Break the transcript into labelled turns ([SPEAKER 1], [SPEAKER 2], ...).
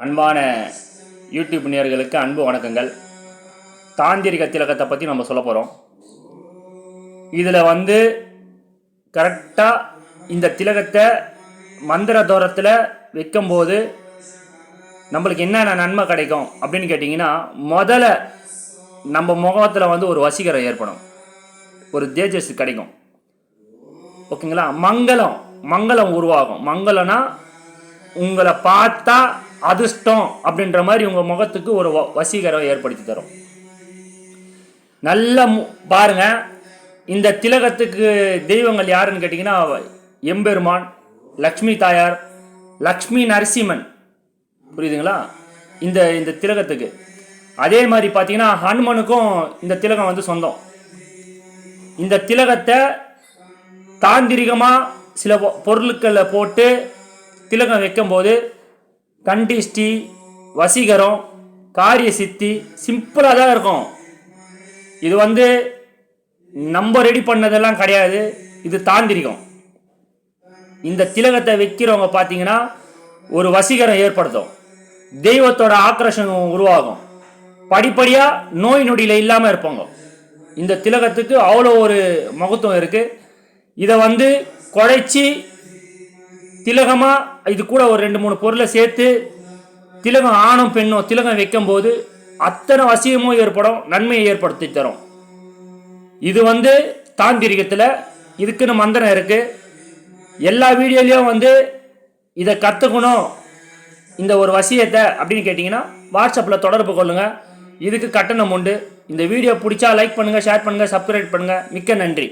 [SPEAKER 1] அன்பான யூடியூப் நேயர்களுக்கு அன்பு வணக்கங்கள். தாந்திரிக திலகத்தை பற்றி நம்ம சொல்ல போகிறோம். இதில் கரெக்டாக இந்த திலகத்தை மந்திர தூரத்தில் வைக்கும்போது நம்மளுக்கு என்னென்ன நன்மை கிடைக்கும் அப்படின்னு கேட்டிங்கன்னா, முதல்ல நம்ம முகத்தில் ஒரு வசீகரம் ஏற்படும், ஒரு தேஜஸ் கிடைக்கும். ஓகேங்களா? மங்களம் உருவாகும். மங்களம்னா உங்களை பார்த்தா அதிர்ஷ்டம் அப்படின்ற மாதிரி உங்கள் முகத்துக்கு ஒரு வசீகரம் ஏற்படுத்தி தரும். நல்ல பாருங்க, இந்த திலகத்துக்கு தெய்வங்கள் யாருன்னு கேட்டிங்கன்னா, எம்பெருமான், லக்ஷ்மி தாயார், லக்ஷ்மி நரசிம்மன். புரியுதுங்களா? இந்த திலகத்துக்கு அதே மாதிரி பார்த்தீங்கன்னா ஹனுமனுக்கும் இந்த திலகம் சொந்தம். இந்த திலகத்தை தாந்திரிகமாக சில பொருட்களை போட்டு திலகம் வைக்கும்போது கண்டிஷ்டி, வசீகரம், காரிய சித்தி சிம்பிளாக தான் இருக்கும். இது நம்ம ரெடி பண்ணதெல்லாம் கிடையாது, இது தாந்திரிகம். இந்த திலகத்தை வைக்கிறவங்க பார்த்தீங்கன்னா ஒரு வசீகரம் ஏற்படுத்தும், தெய்வத்தோட ஆக்ரோஷம் உருவாகும், படிப்படியாக நோய் நொடியில் இல்லாமல் இருப்பாங்க. இந்த திலகத்துக்கு அவ்வளோ ஒரு மகத்துவம் இருக்குது. இதை குழைச்சி திலகமாக இது கூட ஒரு 2-3 பொருளை சேர்த்து திலகம் ஆணும் பெண்ணும் திலகம் வைக்கும்போது அத்தனை வசியமும் ஏற்படும், நன்மையை ஏற்படுத்தி தரும். இது தாந்திரிகத்தில் இதுக்குன்னு மந்திரம் இருக்குது. எல்லா வீடியோலையும் இதை கற்றுக்கணும், இந்த ஒரு வசியத்தை அப்படின்னு கேட்டிங்கன்னா வாட்ஸ்அப்பில் தொடர்பு கொள்ளுங்கள். இதுக்கு கட்டணம் உண்டு. இந்த வீடியோ பிடிச்சா லைக் பண்ணுங்கள், ஷேர் பண்ணுங்கள், சப்ஸ்கிரைப் பண்ணுங்கள். மிக்க நன்றி.